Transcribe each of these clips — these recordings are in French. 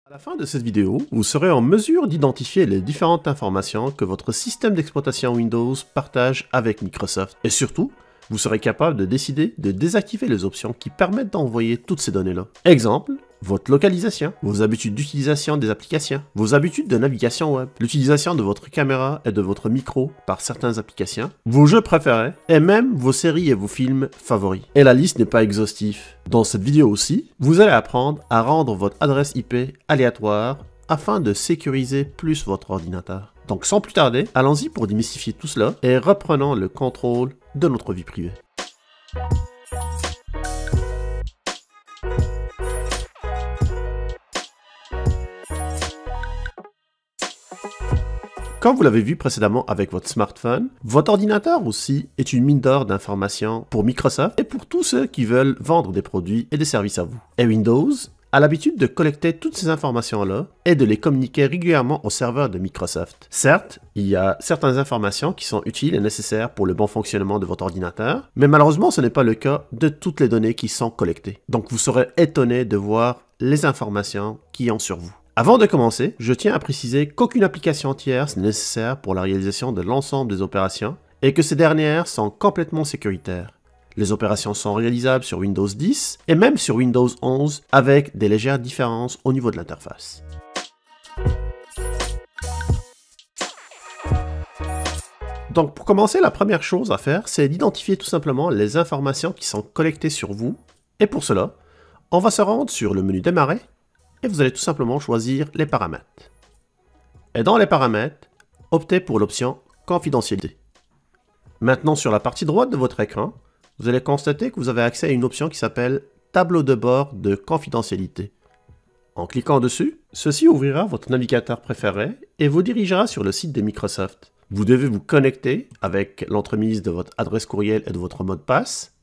À la fin de cette vidéo, vous serez en mesure d'identifier les différentes informations que votre système d'exploitation Windows partage avec Microsoft. Et surtout, vous serez capable de décider de désactiver les options qui permettent d'envoyer toutes ces données-là. Exemple, votre localisation, vos habitudes d'utilisation des applications, vos habitudes de navigation web, l'utilisation de votre caméra et de votre micro par certaines applications, vos jeux préférés et même vos séries et vos films favoris. Et la liste n'est pas exhaustive. Dans cette vidéo aussi, vous allez apprendre à rendre votre adresse IP aléatoire afin de sécuriser plus votre ordinateur. Donc sans plus tarder, allons-y pour démystifier tout cela et reprenons le contrôle de notre vie privée. Comme vous l'avez vu précédemment avec votre smartphone, votre ordinateur aussi est une mine d'or d'informations pour Microsoft et pour tous ceux qui veulent vendre des produits et des services à vous. Et Windows a l'habitude de collecter toutes ces informations-là et de les communiquer régulièrement au serveur de Microsoft. Certes, il y a certaines informations qui sont utiles et nécessaires pour le bon fonctionnement de votre ordinateur, mais malheureusement ce n'est pas le cas de toutes les données qui sont collectées. Donc vous serez étonné de voir les informations qui ont sur vous. Avant de commencer, je tiens à préciser qu'aucune application tierce n'est nécessaire pour la réalisation de l'ensemble des opérations et que ces dernières sont complètement sécuritaires. Les opérations sont réalisables sur Windows 10 et même sur Windows 11 avec des légères différences au niveau de l'interface. Donc pour commencer, la première chose à faire, c'est d'identifier tout simplement les informations qui sont collectées sur vous. Et pour cela, on va se rendre sur le menu Démarrer et vous allez tout simplement choisir les paramètres. Et dans les paramètres, optez pour l'option Confidentialité. Maintenant, sur la partie droite de votre écran, vous allez constater que vous avez accès à une option qui s'appelle Tableau de bord de confidentialité. En cliquant dessus, ceci ouvrira votre navigateur préféré et vous dirigera sur le site de Microsoft. Vous devez vous connecter avec l'entremise de votre adresse courriel et de votre mot de passe.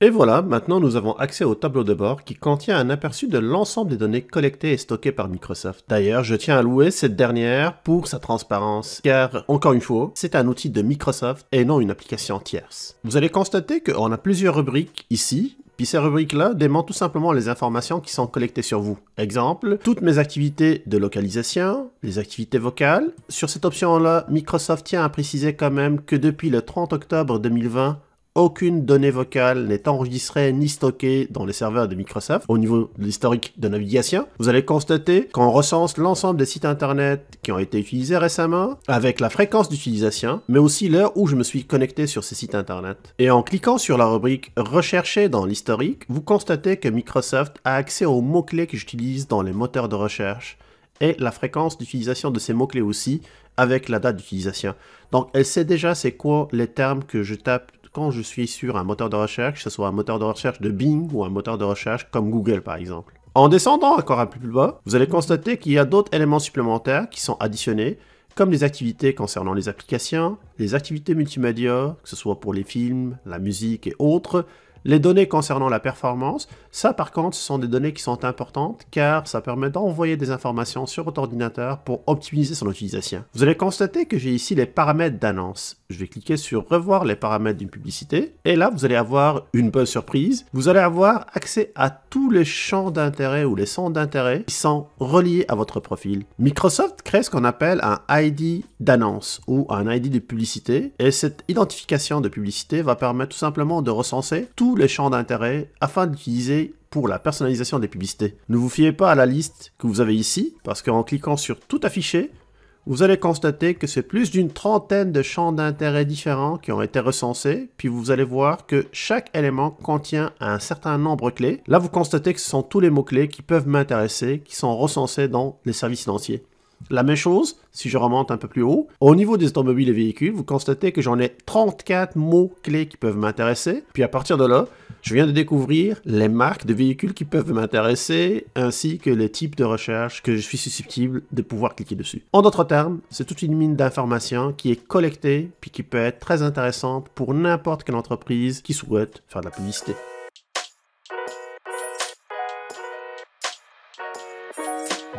Et voilà, maintenant nous avons accès au tableau de bord qui contient un aperçu de l'ensemble des données collectées et stockées par Microsoft. D'ailleurs, je tiens à louer cette dernière pour sa transparence, car, encore une fois, c'est un outil de Microsoft et non une application tierce. Vous allez constater qu'on a plusieurs rubriques ici, puis ces rubriques-là démontrent tout simplement les informations qui sont collectées sur vous. Exemple, toutes mes activités de localisation, les activités vocales. Sur cette option-là, Microsoft tient à préciser quand même que depuis le 30 octobre 2020, aucune donnée vocale n'est enregistrée ni stockée dans les serveurs de Microsoft au niveau de l'historique de navigation. Vous allez constater qu'on recense l'ensemble des sites internet qui ont été utilisés récemment avec la fréquence d'utilisation, mais aussi l'heure où je me suis connecté sur ces sites internet. Et en cliquant sur la rubrique Rechercher dans l'historique, vous constatez que Microsoft a accès aux mots-clés que j'utilise dans les moteurs de recherche et la fréquence d'utilisation de ces mots-clés aussi avec la date d'utilisation. Donc elle sait déjà c'est quoi les termes que je tape quand je suis sur un moteur de recherche, que ce soit un moteur de recherche de Bing ou un moteur de recherche comme Google par exemple. En descendant encore un peu plus bas, vous allez constater qu'il y a d'autres éléments supplémentaires qui sont additionnés, comme les activités concernant les applications, les activités multimédia, que ce soit pour les films, la musique et autres, les données concernant la performance. Ça par contre, ce sont des données qui sont importantes car ça permet d'envoyer des informations sur votre ordinateur pour optimiser son utilisation. Vous allez constater que j'ai ici les paramètres d'annonce. Je vais cliquer sur revoir les paramètres d'une publicité et là vous allez avoir une bonne surprise. Vous allez avoir accès à tous les champs d'intérêt ou les centres d'intérêt qui sont reliés à votre profil. Microsoft crée ce qu'on appelle un ID d'annonce ou un ID de publicité et cette identification de publicité va permettre tout simplement de recenser tous les champs d'intérêt afin d'utiliser pour la personnalisation des publicités. Ne vous fiez pas à la liste que vous avez ici parce qu'en cliquant sur tout afficher, vous allez constater que c'est plus d'une trentaine de champs d'intérêt différents qui ont été recensés, puis vous allez voir que chaque élément contient un certain nombre de clés. Là, vous constatez que ce sont tous les mots-clés qui peuvent m'intéresser, qui sont recensés dans les services financiers. La même chose, si je remonte un peu plus haut, au niveau des automobiles et véhicules, vous constatez que j'en ai 34 mots-clés qui peuvent m'intéresser. Puis à partir de là, je viens de découvrir les marques de véhicules qui peuvent m'intéresser, ainsi que les types de recherche que je suis susceptible de pouvoir cliquer dessus. En d'autres termes, c'est toute une mine d'informations qui est collectée, puis qui peut être très intéressante pour n'importe quelle entreprise qui souhaite faire de la publicité.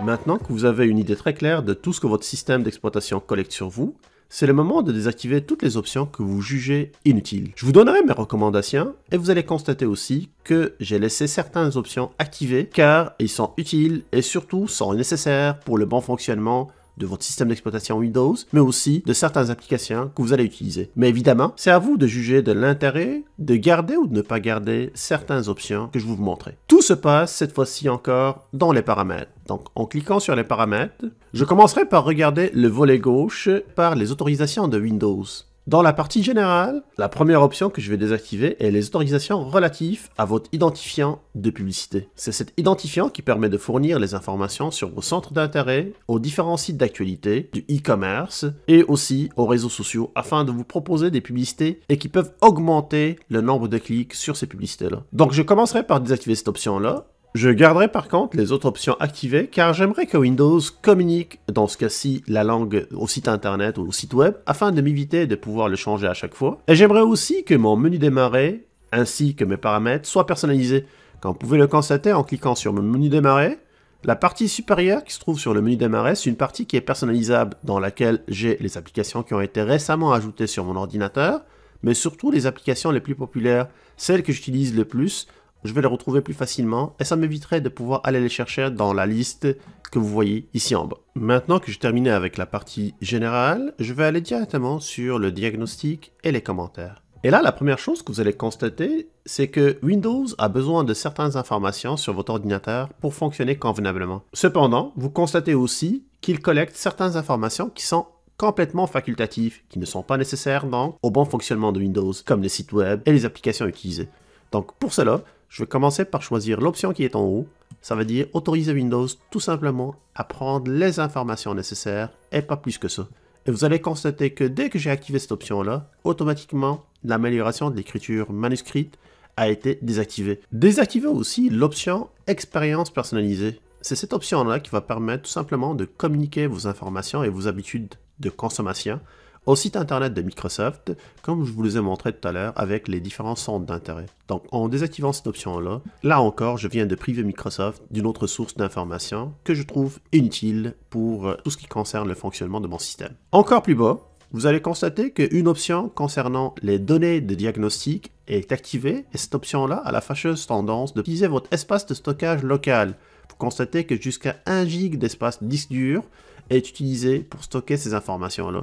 Maintenant que vous avez une idée très claire de tout ce que votre système d'exploitation collecte sur vous, c'est le moment de désactiver toutes les options que vous jugez inutiles. Je vous donnerai mes recommandations et vous allez constater aussi que j'ai laissé certaines options activées car ils sont utiles et surtout sont nécessaires pour le bon fonctionnement de votre système d'exploitation Windows, mais aussi de certaines applications que vous allez utiliser. Mais évidemment, c'est à vous de juger de l'intérêt de garder ou de ne pas garder certaines options que je vais vous montrer. Tout se passe cette fois-ci encore dans les paramètres. Donc, en cliquant sur les paramètres, je commencerai par regarder le volet gauche par les autorisations de Windows. Dans la partie générale, la première option que je vais désactiver est les autorisations relatives à votre identifiant de publicité. C'est cet identifiant qui permet de fournir les informations sur vos centres d'intérêt, aux différents sites d'actualité, du e-commerce et aussi aux réseaux sociaux afin de vous proposer des publicités et qui peuvent augmenter le nombre de clics sur ces publicités-là. Donc je commencerai par désactiver cette option-là. Je garderai par contre les autres options activées car j'aimerais que Windows communique, dans ce cas-ci, la langue au site internet ou au site web afin de m'éviter de pouvoir le changer à chaque fois. Et j'aimerais aussi que mon menu démarrer ainsi que mes paramètres soient personnalisés. Comme vous pouvez le constater en cliquant sur mon menu démarrer, la partie supérieure qui se trouve sur le menu démarrer, c'est une partie qui est personnalisable dans laquelle j'ai les applications qui ont été récemment ajoutées sur mon ordinateur, mais surtout les applications les plus populaires, celles que j'utilise le plus. Je vais les retrouver plus facilement et ça m'éviterait de pouvoir aller les chercher dans la liste que vous voyez ici en bas. Maintenant que j'ai terminé avec la partie générale, je vais aller directement sur le diagnostic et les commentaires. Et là, la première chose que vous allez constater, c'est que Windows a besoin de certaines informations sur votre ordinateur pour fonctionner convenablement. Cependant, vous constatez aussi qu'il collecte certaines informations qui sont complètement facultatives, qui ne sont pas nécessaires donc au bon fonctionnement de Windows, comme les sites web et les applications utilisées. Donc pour cela, je vais commencer par choisir l'option qui est en haut. Ça veut dire autoriser Windows tout simplement à prendre les informations nécessaires et pas plus que ça. Et vous allez constater que dès que j'ai activé cette option-là, automatiquement, l'amélioration de l'écriture manuscrite a été désactivée. Désactivez aussi l'option expérience personnalisée. C'est cette option-là qui va permettre tout simplement de communiquer vos informations et vos habitudes de consommation au site internet de Microsoft, comme je vous les ai montré tout à l'heure avec les différents centres d'intérêt. Donc en désactivant cette option-là, là encore, je viens de priver Microsoft d'une autre source d'information que je trouve inutile pour tout ce qui concerne le fonctionnement de mon système. Encore plus bas, vous allez constater qu'une option concernant les données de diagnostic est activée et cette option-là a la fâcheuse tendance d'utiliser votre espace de stockage local. Vous constatez que jusqu'à 1 GB d'espace disque dur est utilisé pour stocker ces informations-là.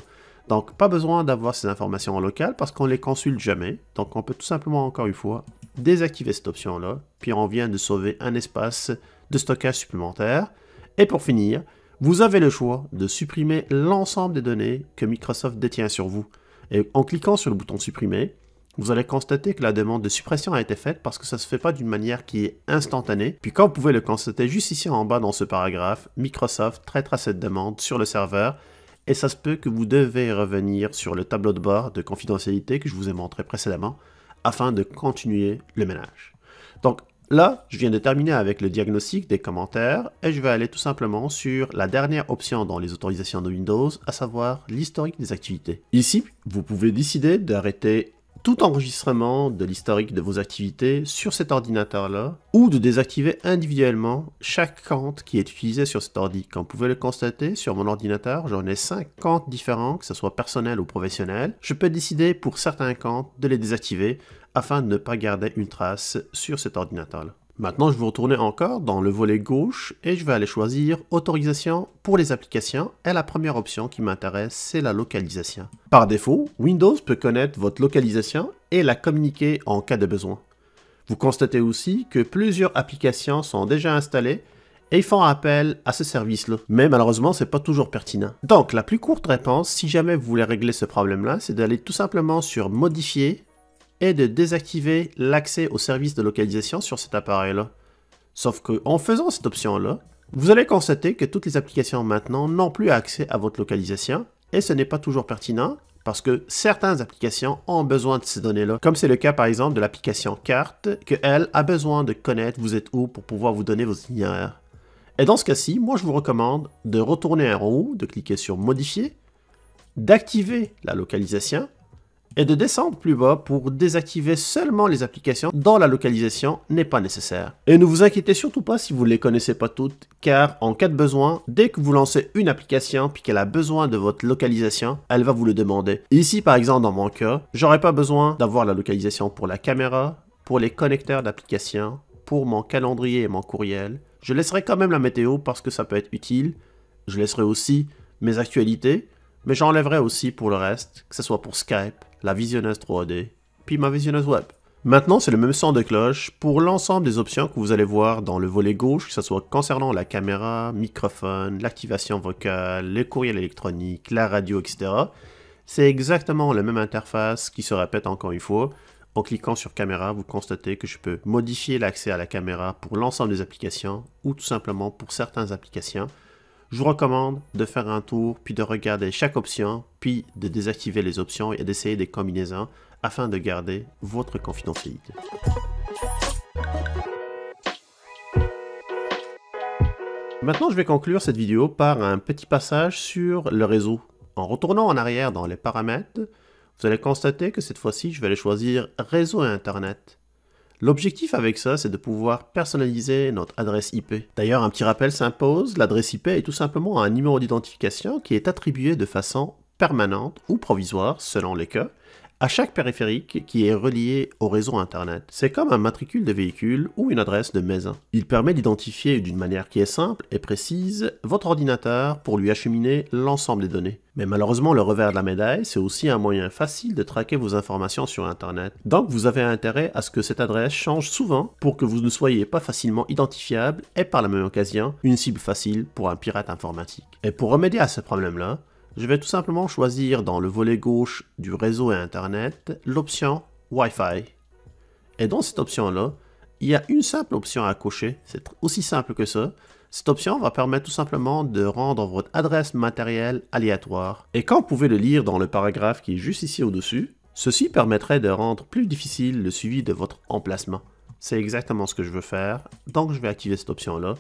Donc, pas besoin d'avoir ces informations en local parce qu'on ne les consulte jamais. Donc, on peut tout simplement, encore une fois, désactiver cette option-là. Puis, on vient de sauver un espace de stockage supplémentaire. Et pour finir, vous avez le choix de supprimer l'ensemble des données que Microsoft détient sur vous. Et en cliquant sur le bouton supprimer, vous allez constater que la demande de suppression a été faite parce que ça ne se fait pas d'une manière qui est instantanée. Puis comme vous pouvez le constater juste ici en bas dans ce paragraphe, Microsoft traitera cette demande sur le serveur et ça se peut que vous devez revenir sur le tableau de bord de confidentialité que je vous ai montré précédemment afin de continuer le ménage. Donc là, je viens de terminer avec le diagnostic des commentaires et je vais aller tout simplement sur la dernière option dans les autorisations de Windows, à savoir l'historique des activités. Ici, vous pouvez décider d'arrêter tout enregistrement de l'historique de vos activités sur cet ordinateur-là ou de désactiver individuellement chaque compte qui est utilisé sur cet ordi. Comme vous pouvez le constater, sur mon ordinateur, j'en ai 5 comptes différents, que ce soit personnel ou professionnel. Je peux décider pour certains comptes de les désactiver afin de ne pas garder une trace sur cet ordinateur-là. Maintenant, je vais retourner encore dans le volet gauche et je vais aller choisir Autorisation pour les applications. Et la première option qui m'intéresse, c'est la localisation. Par défaut, Windows peut connaître votre localisation et la communiquer en cas de besoin. Vous constatez aussi que plusieurs applications sont déjà installées et ils font appel à ce service-là. Mais malheureusement, c'est pas toujours pertinent. Donc, la plus courte réponse, si jamais vous voulez régler ce problème-là, c'est d'aller tout simplement sur Modifier et de désactiver l'accès au service de localisation sur cet appareil-là. Sauf qu'en faisant cette option-là, vous allez constater que toutes les applications maintenant n'ont plus accès à votre localisation et ce n'est pas toujours pertinent parce que certaines applications ont besoin de ces données-là, comme c'est le cas par exemple de l'application Carte, que elle a besoin de connaître vous êtes où pour pouvoir vous donner vos itinéraires. Et dans ce cas-ci, moi je vous recommande de retourner en haut, de cliquer sur Modifier, d'activer la localisation et de descendre plus bas pour désactiver seulement les applications dont la localisation n'est pas nécessaire. Et ne vous inquiétez surtout pas si vous ne les connaissez pas toutes, car en cas de besoin, dès que vous lancez une application puis qu'elle a besoin de votre localisation, elle va vous le demander. Ici par exemple dans mon cas, j'aurais pas besoin d'avoir la localisation pour la caméra, pour les connecteurs d'applications, pour mon calendrier et mon courriel. Je laisserai quand même la météo parce que ça peut être utile. Je laisserai aussi mes actualités, mais j'enlèverai aussi pour le reste, que ce soit pour Skype, la visionneuse 3D, puis ma visionneuse web. Maintenant, c'est le même son de cloche pour l'ensemble des options que vous allez voir dans le volet gauche, que ce soit concernant la caméra, microphone, l'activation vocale, le courriel électronique, la radio, etc. C'est exactement la même interface qui se répète encore une fois. En cliquant sur caméra, vous constatez que je peux modifier l'accès à la caméra pour l'ensemble des applications ou tout simplement pour certaines applications. Je vous recommande de faire un tour, puis de regarder chaque option, puis de désactiver les options et d'essayer des combinaisons afin de garder votre confidentialité. Maintenant, je vais conclure cette vidéo par un petit passage sur le réseau. En retournant en arrière dans les paramètres, vous allez constater que cette fois-ci, je vais aller choisir Réseau et Internet. L'objectif avec ça, c'est de pouvoir personnaliser notre adresse IP. D'ailleurs, un petit rappel s'impose, l'adresse IP est tout simplement un numéro d'identification qui est attribué de façon permanente ou provisoire, selon les cas, à chaque périphérique qui est relié au réseau Internet. C'est comme un matricule de véhicule ou une adresse de maison. Il permet d'identifier d'une manière qui est simple et précise votre ordinateur pour lui acheminer l'ensemble des données. Mais malheureusement, le revers de la médaille, c'est aussi un moyen facile de traquer vos informations sur Internet. Donc, vous avez intérêt à ce que cette adresse change souvent pour que vous ne soyez pas facilement identifiable et par la même occasion, une cible facile pour un pirate informatique. Et pour remédier à ce problème-là, je vais tout simplement choisir dans le volet gauche du réseau et Internet l'option Wi-Fi. Et dans cette option-là, il y a une simple option à cocher, c'est aussi simple que ça. Cette option va permettre tout simplement de rendre votre adresse matérielle aléatoire. Et comme vous pouvez le lire dans le paragraphe qui est juste ici au-dessus, ceci permettrait de rendre plus difficile le suivi de votre emplacement. C'est exactement ce que je veux faire, donc je vais activer cette option-là,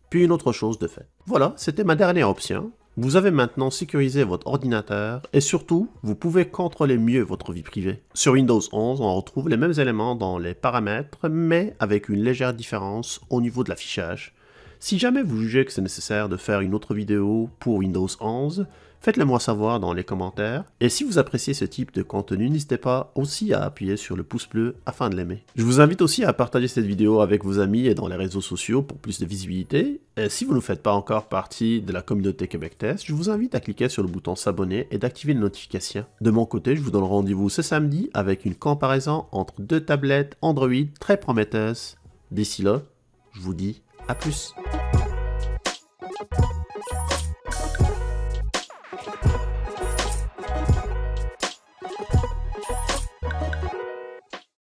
puis une autre chose de fait. Voilà, c'était ma dernière option. Vous avez maintenant sécurisé votre ordinateur et surtout, vous pouvez contrôler mieux votre vie privée. Sur Windows 11, on retrouve les mêmes éléments dans les paramètres, mais avec une légère différence au niveau de l'affichage. Si jamais vous jugez que c'est nécessaire de faire une autre vidéo pour Windows 11, faites-le moi savoir dans les commentaires. Et si vous appréciez ce type de contenu, n'hésitez pas aussi à appuyer sur le pouce bleu afin de l'aimer. Je vous invite aussi à partager cette vidéo avec vos amis et dans les réseaux sociaux pour plus de visibilité. Et si vous ne faites pas encore partie de la communauté Québec Test, je vous invite à cliquer sur le bouton s'abonner et d'activer les notifications. De mon côté, je vous donne rendez-vous ce samedi avec une comparaison entre deux tablettes Android très prometteuses. D'ici là, je vous dis à plus.